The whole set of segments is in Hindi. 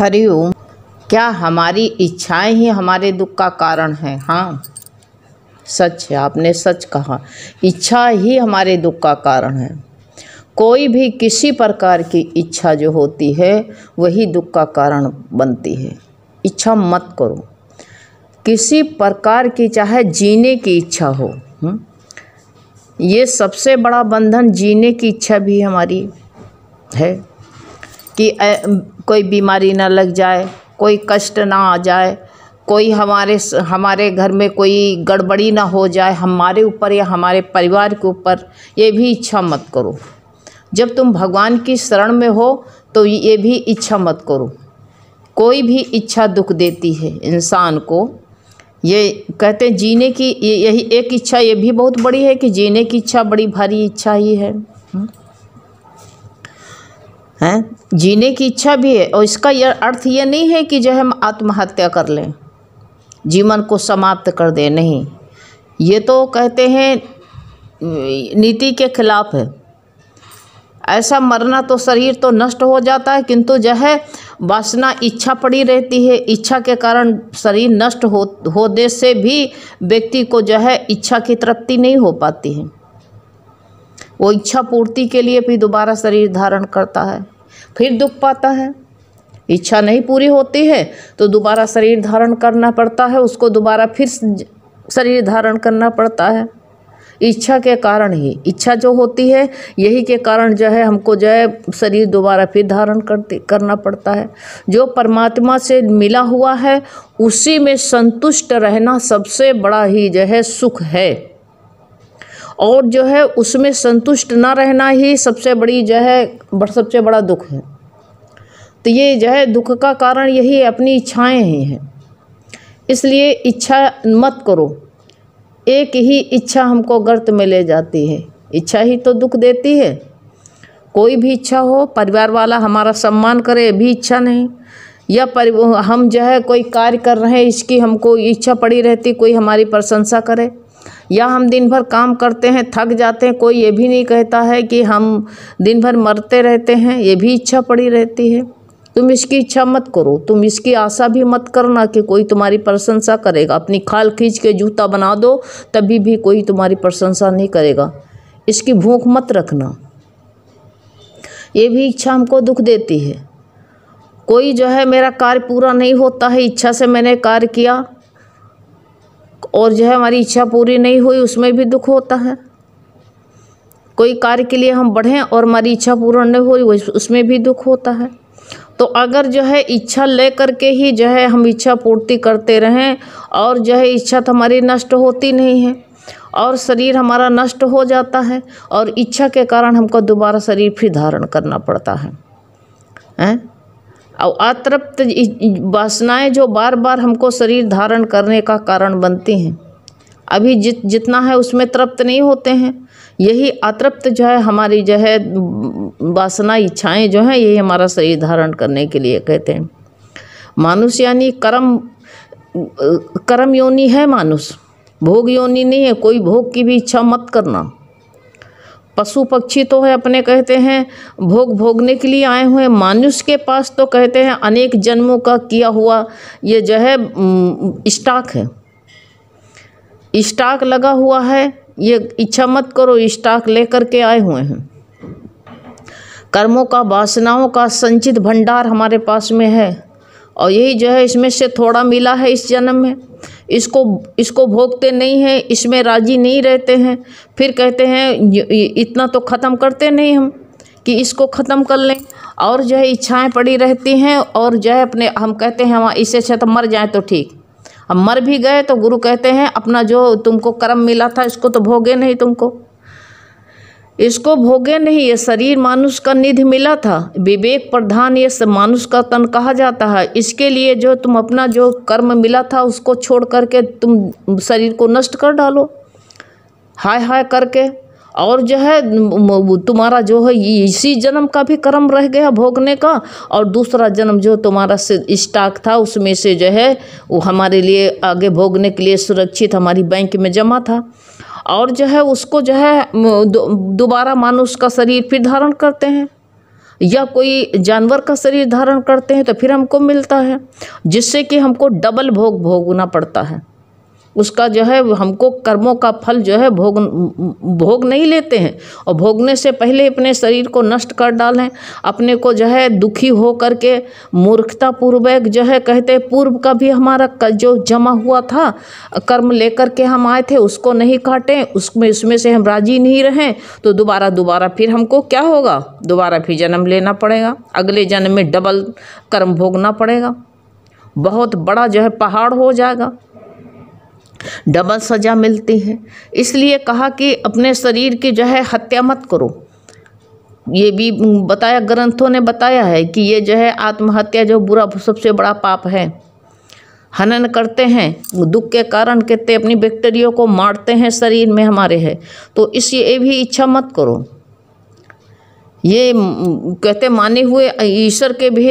हरिओम। क्या हमारी इच्छाएं ही हमारे दुख का कारण है? हाँ, सच है, आपने सच कहा। इच्छा ही हमारे दुख का कारण है। कोई भी किसी प्रकार की इच्छा जो होती है वही दुख का कारण बनती है। इच्छा मत करो किसी प्रकार की, चाहे जीने की इच्छा हो। ये सबसे बड़ा बंधन जीने की इच्छा भी हमारी है कि कोई बीमारी ना लग जाए, कोई कष्ट ना आ जाए, कोई हमारे घर में कोई गड़बड़ी ना हो जाए हमारे ऊपर या हमारे परिवार के ऊपर। ये भी इच्छा मत करो। जब तुम भगवान की शरण में हो तो ये भी इच्छा मत करो। कोई भी इच्छा दुख देती है इंसान को। ये कहते हैं जीने की यही एक इच्छा, ये भी बहुत बड़ी है कि जीने की इच्छा बड़ी भारी इच्छा ही है। जीने की इच्छा भी है, और इसका यह अर्थ ये नहीं है कि जो हम आत्महत्या कर लें, जीवन को समाप्त कर दें। नहीं, ये तो कहते हैं नीति के खिलाफ है। ऐसा मरना तो शरीर तो नष्ट हो जाता है, किंतु जो है वासना इच्छा पड़ी रहती है। इच्छा के कारण शरीर नष्ट होने से भी व्यक्ति को जो है इच्छा की तृप्ति नहीं हो पाती है। वो इच्छा पूर्ति के लिए भी दोबारा शरीर धारण करता है, फिर दुख पाता है। इच्छा नहीं पूरी होती है तो दोबारा शरीर धारण करना पड़ता है, उसको दोबारा फिर शरीर धारण करना पड़ता है। इच्छा के कारण ही, इच्छा जो होती है यही के कारण जो है हमको जो है शरीर दोबारा फिर धारण करना पड़ता है। जो परमात्मा से मिला हुआ है उसी में संतुष्ट रहना सबसे बड़ा ही जो है सुख है, और जो है उसमें संतुष्ट ना रहना ही सबसे बड़ा दुख है। तो ये जो है दुख का कारण यही अपनी इच्छाएं ही हैं। इसलिए इच्छा मत करो। एक ही इच्छा हमको गर्त में ले जाती है। इच्छा ही तो दुख देती है। कोई भी इच्छा हो, परिवार वाला हमारा सम्मान करे, भी इच्छा नहीं, या हम जो है कोई कार्य कर रहे हैं इसकी हमको इच्छा पड़ी रहती कोई हमारी प्रशंसा करे, या हम दिन भर काम करते हैं थक जाते हैं, कोई ये भी नहीं कहता है कि हम दिन भर मरते रहते हैं, ये भी इच्छा पड़ी रहती है। तुम इसकी इच्छा मत करो। तुम इसकी आशा भी मत करना कि कोई तुम्हारी प्रशंसा करेगा। अपनी खाल खींच के जूता बना दो तभी भी कोई तुम्हारी प्रशंसा नहीं करेगा। इसकी भूख मत रखना। ये भी इच्छा हमको दुख देती है। कोई जो है मेरा कार्य पूरा नहीं होता है, इच्छा से मैंने कार्य किया और जो है हमारी इच्छा पूरी नहीं हुई, उसमें भी दुख होता है। कोई कार्य के लिए हम बढ़ें और हमारी इच्छा पूर्ण नहीं हुई, उसमें भी दुख होता है। तो अगर जो है इच्छा ले करके ही जो है हम इच्छा पूर्ति करते रहें और जो है इच्छा तो हमारी नष्ट होती नहीं है और शरीर हमारा नष्ट हो जाता है, और इच्छा के कारण हमको दोबारा शरीर फिर धारण करना पड़ता है। और अतृप्त वासनाएं जो बार बार हमको शरीर धारण करने का कारण बनती हैं, अभी जितना है उसमें तृप्त नहीं होते हैं। यही अतृप्त जो है हमारी जो है वासना इच्छाएं जो हैं यही हमारा शरीर धारण करने के लिए कहते हैं। मानुष यानी कर्म योनि है मानुष, भोग योनि नहीं है। कोई भोग की भी इच्छा मत करना। पशु पक्षी तो है अपने कहते हैं भोगने के लिए आए हुए। मानुष के पास तो कहते हैं अनेक जन्मों का किया हुआ ये जो है स्टॉक है, स्टॉक लगा हुआ है। ये इच्छा मत करो, स्टॉक लेकर के आए हुए हैं। कर्मों का, वासनाओं का संचित भंडार हमारे पास में है, और यही जो है इसमें से थोड़ा मिला है इस जन्म में, इसको भोगते नहीं हैं, इसमें राजी नहीं रहते हैं। फिर कहते हैं इतना तो ख़त्म करते नहीं हम कि इसको ख़त्म कर लें, और जो है इच्छाएं पड़ी रहती हैं। और जो है हम कहते हैं हम इससे अच्छा तो मर जाए तो ठीक। हम मर भी गए तो गुरु कहते हैं अपना जो तुमको कर्म मिला था इसको तो भोगे नहीं, इसको भोगे नहीं। ये शरीर मानुष का निधि मिला था, विवेक प्रधान ये मानुष का तन कहा जाता है। इसके लिए जो तुम अपना जो कर्म मिला था उसको छोड़ करके तुम शरीर को नष्ट कर डालो हाय हाय करके, और जो है तुम्हारा जो है इसी जन्म का भी कर्म रह गया भोगने का, और दूसरा जन्म जो तुम्हारा स्टॉक था उसमें से जो है वो हमारे लिए आगे भोगने के लिए सुरक्षित हमारी बैंक में जमा था, और जो है उसको जो है दोबारा मानुष का शरीर फिर धारण करते हैं। या कोई जानवर का शरीर धारण करते हैं तो फिर हमको मिलता है, जिससे कि हमको डबल भोगना पड़ता है। उसका जो है हमको कर्मों का फल जो है भोग नहीं लेते हैं, और भोगने से पहले अपने शरीर को नष्ट कर डालें, अपने को जो है दुखी हो करके मूर्खता पूर्वक जो है कहते पूर्व का भी हमारा जो जमा हुआ था कर्म लेकर के हम आए थे उसको नहीं काटें, उसमें से हम राजी नहीं रहें, तो दोबारा फिर हमको क्या होगा, दोबारा फिर जन्म लेना पड़ेगा, अगले जन्म में डबल कर्म भोगना पड़ेगा, बहुत बड़ा जो है पहाड़ हो जाएगा, डबल सजा मिलती है। इसलिए कहा कि अपने शरीर की जो है हत्या मत करो। ये भी बताया, ग्रंथों ने बताया है कि ये जो है आत्महत्या जो बुरा सबसे बड़ा पाप है। हनन करते हैं दुख के कारण, कहते अपनी बैक्टीरिया को मारते हैं शरीर में हमारे है, तो ये भी इच्छा मत करो। ये कहते माने हुए ईश्वर के भी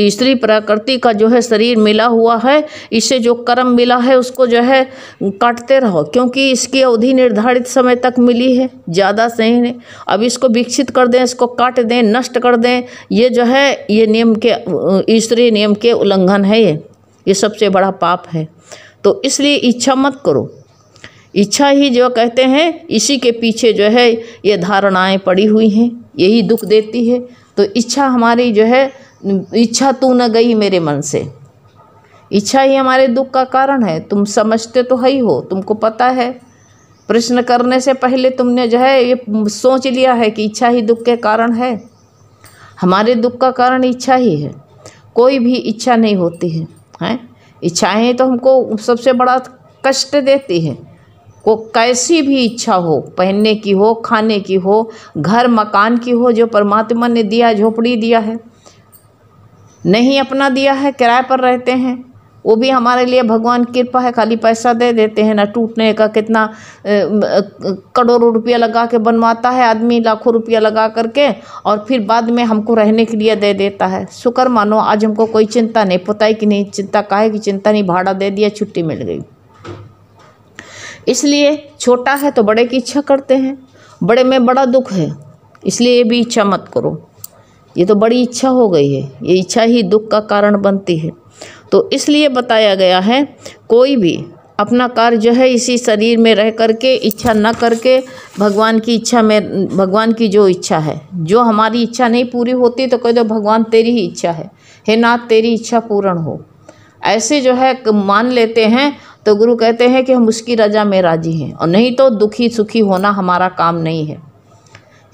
ईश्वरी प्रकृति का जो है शरीर मिला हुआ है, इससे जो कर्म मिला है उसको जो है काटते रहो, क्योंकि इसकी अवधि निर्धारित समय तक मिली है, ज़्यादा सही नहीं। अब इसको विकसित कर दें, इसको काट दें, नष्ट कर दें, ये जो है ये नियम के ईश्वरीय नियम के उल्लंघन है, ये सबसे बड़ा पाप है। तो इसलिए इच्छा मत करो। इच्छा ही जो कहते हैं इसी के पीछे जो है ये धारणाएं पड़ी हुई हैं, यही दुख देती है। तो इच्छा हमारी जो है, इच्छा तू न गई मेरे मन से, इच्छा ही हमारे दुख का कारण है। तुम समझते तो है ही हो, तुमको पता है, प्रश्न करने से पहले तुमने जो है ये सोच लिया है कि इच्छा ही दुख के कारण है। हमारे दुख का कारण इच्छा ही है, कोई भी इच्छा नहीं होती है, हैं? इच्छाएं तो हमको सबसे बड़ा कष्ट देती है। को कैसी भी इच्छा हो, पहनने की हो, खाने की हो, घर मकान की हो, जो परमात्मा ने दिया, झोपड़ी दिया है, नहीं अपना दिया है, किराए पर रहते हैं, वो भी हमारे लिए भगवान की कृपा है, खाली पैसा दे देते हैं ना टूटने का। कितना करोड़ों रुपया लगा के बनवाता है आदमी, लाखों रुपया लगा करके, और फिर बाद में हमको रहने के लिए दे देता है। शुक्र मानो आज हमको कोई चिंता नहीं, पता है कि नहीं चिंता काहे की चिंता नहीं, भाड़ा दे दिया, छुट्टी मिल गई। इसलिए छोटा है तो बड़े की इच्छा करते हैं, बड़े में बड़ा दुख है, इसलिए ये भी इच्छा मत करो। ये तो बड़ी इच्छा हो गई है, ये इच्छा ही दुख का कारण बनती है। तो इसलिए बताया गया है कोई भी अपना कार्य जो है इसी शरीर में रह करके इच्छा न करके भगवान की इच्छा में, भगवान की जो इच्छा है, जो हमारी इच्छा नहीं पूरी होती तो कह दो भगवान तेरी ही इच्छा है, हे नाथ तेरी इच्छा पूर्ण हो, ऐसे जो है मान लेते हैं तो गुरु कहते हैं कि हम उसकी रजा में राजी हैं। और नहीं तो दुखी सुखी होना हमारा काम नहीं है,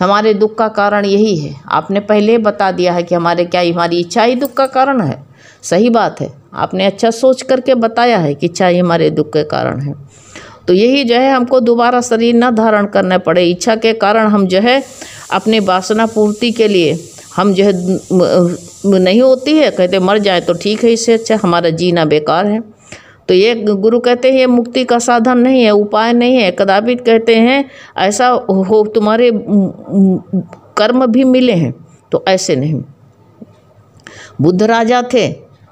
हमारे दुख का कारण यही है। आपने पहले बता दिया है कि हमारी इच्छा ही दुख का कारण है। सही बात है, आपने अच्छा सोच करके बताया है कि इच्छा ही हमारे दुख के कारण है। तो यही जो है हमको दोबारा शरीर न धारण करना पड़े। इच्छा के कारण हम जो है अपने वासना पूर्ति के लिए हम जो है नहीं होती है, कहते मर जाए तो ठीक है, इससे अच्छा हमारा जीना बेकार है। तो ये गुरु कहते हैं ये मुक्ति का साधन नहीं है, उपाय नहीं है। कदापि कहते हैं ऐसा हो तुम्हारे कर्म भी मिले हैं, तो ऐसे नहीं। बुद्ध राजा थे,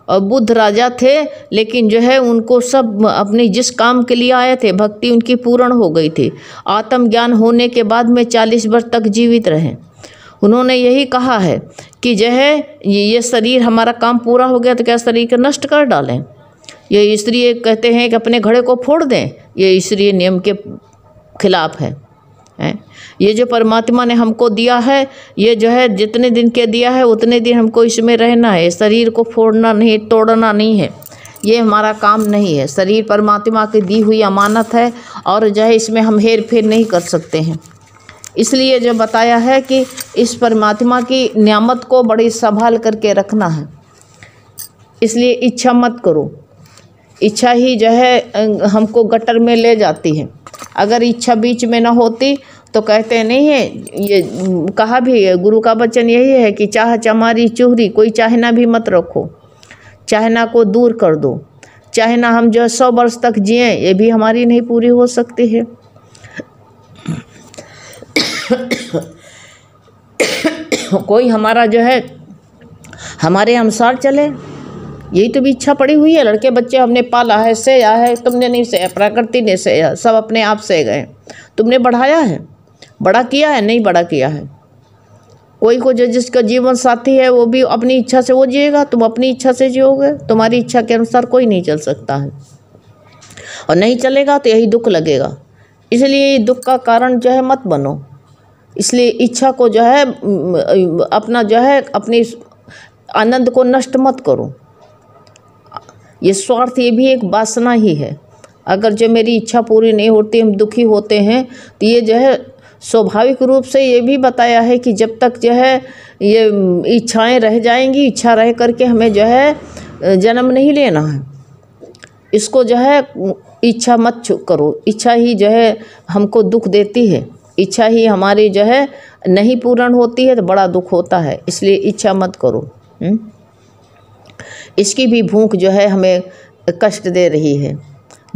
और बुद्ध राजा थे लेकिन जो है उनको सब अपने जिस काम के लिए आए थे भक्ति उनकी पूर्ण हो गई थी। आत्मज्ञान होने के बाद में 40 वर्ष तक जीवित रहे। उन्होंने यही कहा है कि जो है ये शरीर हमारा काम पूरा हो गया तो क्या शरीर को नष्ट कर डालें। ये ईश्वरीय कहते हैं कि अपने घड़े को फोड़ दें, ये ईश्वरीय नियम के खिलाफ है। ये जो परमात्मा ने हमको दिया है, ये जो है जितने दिन के दिया है उतने दिन हमको इसमें रहना है, शरीर को फोड़ना नहीं, तोड़ना नहीं है, ये हमारा काम नहीं है। शरीर परमात्मा की दी हुई अमानत है और जो है इसमें हम हेर फेर नहीं कर सकते हैं। इसलिए जो बताया है कि इस परमात्मा की नियामत को बड़ी संभाल करके रखना है। इसलिए इच्छा मत करो, इच्छा ही जो है हमको गटर में ले जाती है। अगर इच्छा बीच में ना होती तो कहते नहीं है, ये कहा भी है, गुरु का वचन यही है कि चाह चमारी चूहरी, कोई चाहना भी मत रखो, चाहना को दूर कर दो। चाहना हम जो 100 वर्ष तक जिए ये भी हमारी नहीं पूरी हो सकती है। कोई हमारा जो है हमारे अनुसार चले, यही तो भी इच्छा पड़ी हुई है। लड़के बच्चे हमने पाला है, सेया है, तुमने नहीं सेया, प्रकृति ने सेया, सब अपने आप से गए। तुमने बढ़ाया है, बड़ा किया है, नहीं बड़ा किया है। कोई को जो जिसका जीवन साथी है वो भी अपनी इच्छा से वो जिएगा, तुम अपनी इच्छा से जियोगे, तुम्हारी इच्छा के अनुसार कोई नहीं चल सकता है, और नहीं चलेगा तो यही दुख लगेगा। इसलिए दुख का कारण जो है मत बनो। इसलिए इच्छा को जो है अपना जो है अपनी आनंद को नष्ट मत करो। ये स्वार्थ ये भी एक वासना ही है। अगर जो मेरी इच्छा पूरी नहीं होती, हम दुखी होते हैं, तो ये जो है स्वाभाविक रूप से ये भी बताया है कि जब तक जो है ये इच्छाएं रह जाएंगी, इच्छा रह करके हमें जो है जन्म नहीं लेना है। इसको जो है इच्छा मत करो। इच्छा ही जो है हमको दुख देती है, इच्छा ही हमारी जो है नहीं पूर्ण होती है तो बड़ा दुख होता है। इसलिए इच्छा मत करो। इसकी भी भूख जो है हमें कष्ट दे रही है।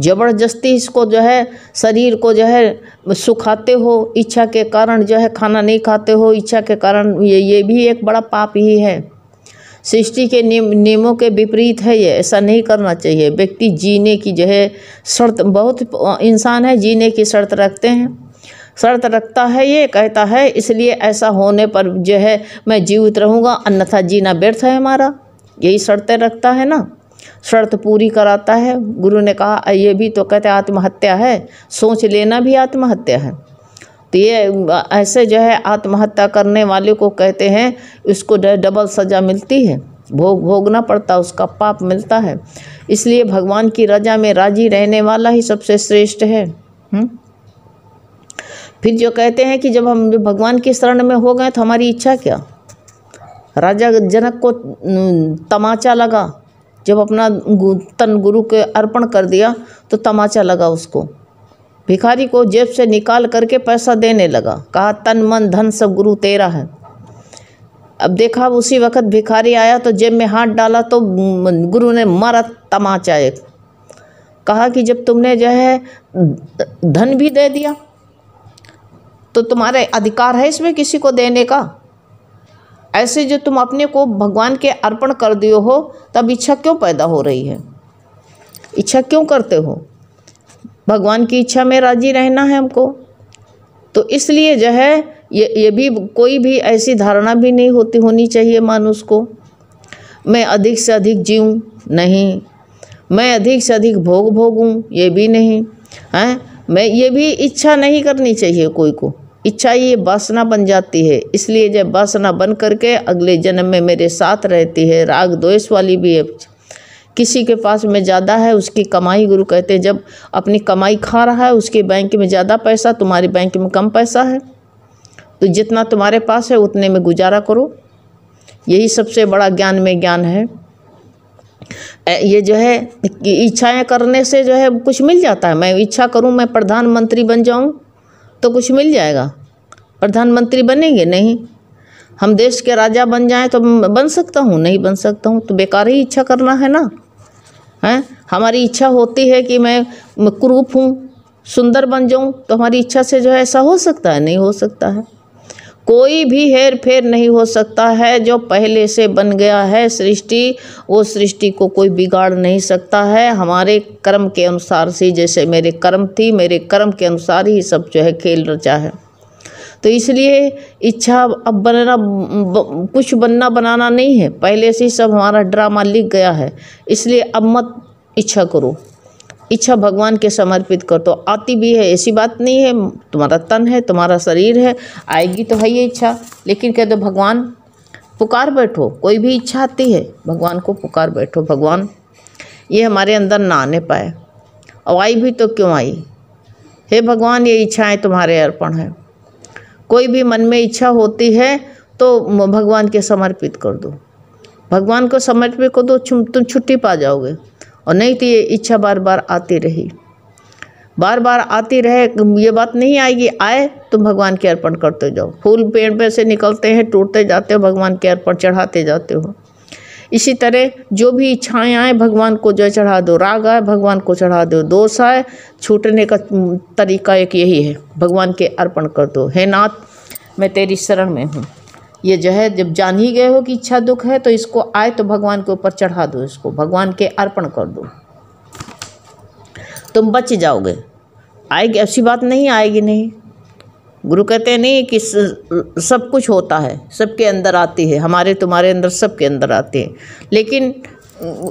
ज़बरदस्ती इसको जो है शरीर को जो है सुखाते हो, इच्छा के कारण जो है खाना नहीं खाते हो, इच्छा के कारण ये भी एक बड़ा पाप ही है। सृष्टि के नियमों के विपरीत है ये, ऐसा नहीं करना चाहिए। व्यक्ति जीने की जो है शर्त, बहुत इंसान है जीने की शर्त रखते हैं, शर्त रखता है, ये कहता है इसलिए ऐसा होने पर जो है मैं जीवित रहूँगा, अन्यथा जीना व्यर्थ है हमारा, यही शर्तें रखता है ना, शर्त पूरी कराता है। गुरु ने कहा ये भी तो कहते आत्महत्या है, सोच लेना भी आत्महत्या है। तो ये ऐसे जो है आत्महत्या करने वाले को कहते हैं उसको डबल सज़ा मिलती है, भोगना पड़ता, उसका पाप मिलता है। इसलिए भगवान की रजा में राजी रहने वाला ही सबसे श्रेष्ठ है। फिर जो कहते हैं कि जब हम भगवान की शरण में हो गए तो हमारी इच्छा क्या। राजा जनक को तमाचा लगा, जब अपना तन गुरु के अर्पण कर दिया तो तमाचा लगा उसको। भिखारी को जेब से निकाल करके पैसा देने लगा, कहा तन मन धन सब गुरु तेरा है। अब देखा उसी वक्त भिखारी आया तो जेब में हाथ डाला तो गुरु ने मारा तमाचा एक। कहा कि जब तुमने जो है धन भी दे दिया तो तुम्हारे अधिकार है इसमें किसी को देने का। ऐसे जो तुम अपने को भगवान के अर्पण कर दियो हो तब इच्छा क्यों पैदा हो रही है, इच्छा क्यों करते हो। भगवान की इच्छा में राजी रहना है हमको। तो इसलिए जो है ये भी कोई भी ऐसी धारणा भी नहीं होनी चाहिए मानुष को, मैं अधिक से अधिक जीऊँ, नहीं, मैं अधिक से अधिक भोगूँ, ये भी नहीं है। मैं ये भी इच्छा नहीं करनी चाहिए कोई को। इच्छा ये वासना बन जाती है। इसलिए जब वासना बन करके अगले जन्म में मेरे साथ रहती है, राग द्वेष वाली भी है। किसी के पास में ज़्यादा है उसकी कमाई, गुरु कहते हैं जब अपनी कमाई खा रहा है उसके बैंक में ज़्यादा पैसा, तुम्हारे बैंक में कम पैसा है, तो जितना तुम्हारे पास है उतने में गुजारा करो। यही सबसे बड़ा ज्ञान में ज्ञान है। ये जो है इच्छाएं करने से जो है कुछ मिल जाता है। मैं इच्छा करूं मैं प्रधानमंत्री बन जाऊं तो कुछ मिल जाएगा, प्रधानमंत्री बनेंगे नहीं। हम देश के राजा बन जाएं तो बन सकता हूं, नहीं बन सकता हूं, तो बेकार ही इच्छा करना है ना, हैं। हमारी इच्छा होती है कि मैं कुरूप हूं, सुंदर बन जाऊं, तो हमारी इच्छा से जो है ऐसा हो सकता है, नहीं हो सकता है। कोई भी हेर फेर नहीं हो सकता है। जो पहले से बन गया है सृष्टि, वो सृष्टि को कोई बिगाड़ नहीं सकता है। हमारे कर्म के अनुसार से, जैसे मेरे कर्म थी, मेरे कर्म के अनुसार ही सब जो है खेल रचा है। तो इसलिए इच्छा अब बनना कुछ बनना बनाना नहीं है, पहले से ही सब हमारा ड्रामा लिख गया है। इसलिए अब मत इच्छा करो, इच्छा भगवान के समर्पित कर। तो आती भी है, ऐसी बात नहीं है, तुम्हारा तन है, तुम्हारा शरीर है, आएगी तो है ये इच्छा। लेकिन कह दो भगवान, पुकार बैठो। कोई भी इच्छा आती है भगवान को पुकार बैठो, भगवान ये हमारे अंदर ना आने पाए, और आई भी तो क्यों आई। हे भगवान ये इच्छाएं तुम्हारे अर्पण है। कोई भी मन में इच्छा होती है तो भगवान के समर्पित कर दो, भगवान को समर्पित कर दो, तुम छुट्टी पा जाओगे। और नहीं तो ये इच्छा बार बार आती रही, बार बार आती रहे, ये बात नहीं आएगी। आए तुम भगवान के अर्पण करते जाओ। फूल पेड़ पे से निकलते हैं, टूटते जाते हो, भगवान के अर्पण चढ़ाते जाते हो। इसी तरह जो भी इच्छाएं आए भगवान को जो चढ़ा दो, राग आए भगवान को चढ़ा दो, दोष आए छूटने का तरीका एक यही है, भगवान के अर्पण कर दो। हे नाथ मैं तेरी शरण में हूँ। ये जो है जब जान ही गए हो कि इच्छा दुख है तो इसको आए तो भगवान के ऊपर चढ़ा दो, इसको भगवान के अर्पण कर दो, तुम बच जाओगे। आएगी ऐसी बात नहीं, आएगी नहीं, गुरु कहते हैं नहीं कि सब कुछ होता है, सबके अंदर आती है, हमारे तुम्हारे अंदर सबके अंदर आती है। लेकिन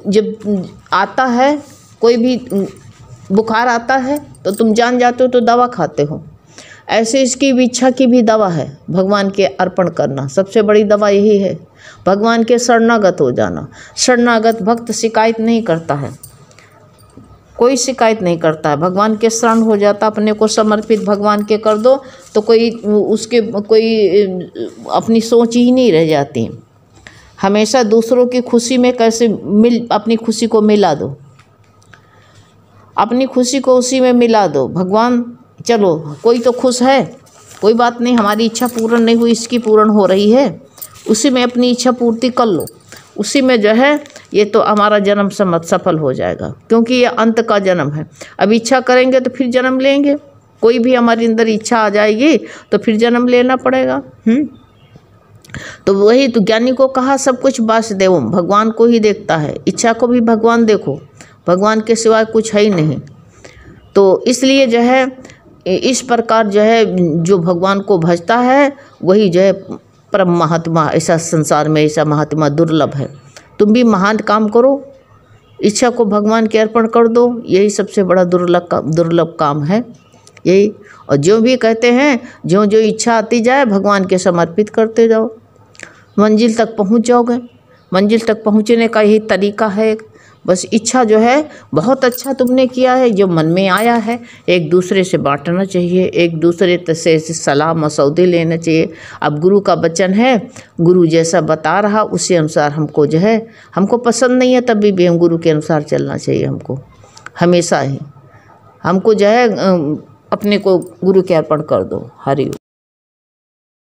जब आता है कोई भी बुखार आता है तो तुम जान जाते हो तो दवा खाते हो। ऐसे इसकी भी इच्छा की भी दवा है, भगवान के अर्पण करना सबसे बड़ी दवा यही है। भगवान के शरणागत हो जाना। शरणागत भक्त शिकायत नहीं करता है, कोई शिकायत नहीं करता है। भगवान के शरण हो जाता, अपने को समर्पित भगवान के कर दो तो कोई अपनी सोच ही नहीं रह जाती। हमेशा दूसरों की खुशी में कैसे अपनी खुशी को मिला दो, अपनी खुशी को उसी में मिला दो। भगवान चलो कोई तो खुश है, कोई बात नहीं, हमारी इच्छा पूर्ण नहीं हुई, इसकी पूर्ण हो रही है, उसी में अपनी इच्छा पूर्ति कर लो। उसी में जो है ये तो हमारा जन्म सफल हो जाएगा, क्योंकि ये अंत का जन्म है। अब इच्छा करेंगे तो फिर जन्म लेंगे, कोई भी हमारे अंदर इच्छा आ जाएगी तो फिर जन्म लेना पड़ेगा। तो वही तो ज्ञानी को कहा सब कुछ वासुदेवम, भगवान को ही देखता है। इच्छा को भी भगवान देखो, भगवान के सिवाय कुछ है ही नहीं। तो इसलिए जो है इस प्रकार जो है जो भगवान को भजता है वही जो है परम महात्मा। ऐसा संसार में ऐसा महात्मा दुर्लभ है। तुम भी महान काम करो, इच्छा को भगवान के अर्पण कर दो, यही सबसे बड़ा दुर्लभ काम है यही। और जो भी कहते हैं जो जो इच्छा आती जाए भगवान के समर्पित करते जाओ, मंजिल तक पहुंच जाओगे। मंजिल तक पहुंचने का यही तरीका है। बस इच्छा जो है बहुत अच्छा तुमने किया है, जो मन में आया है एक दूसरे से बांटना चाहिए, एक दूसरे से सलाह मसौदे लेना चाहिए। अब गुरु का वचन है, गुरु जैसा बता रहा उसी अनुसार हमको जो है, हमको पसंद नहीं है तभी भी हम गुरु के अनुसार चलना चाहिए। हमको हमेशा ही हमको जो है अपने को गुरु के अर्पण कर दो। हरि ओम।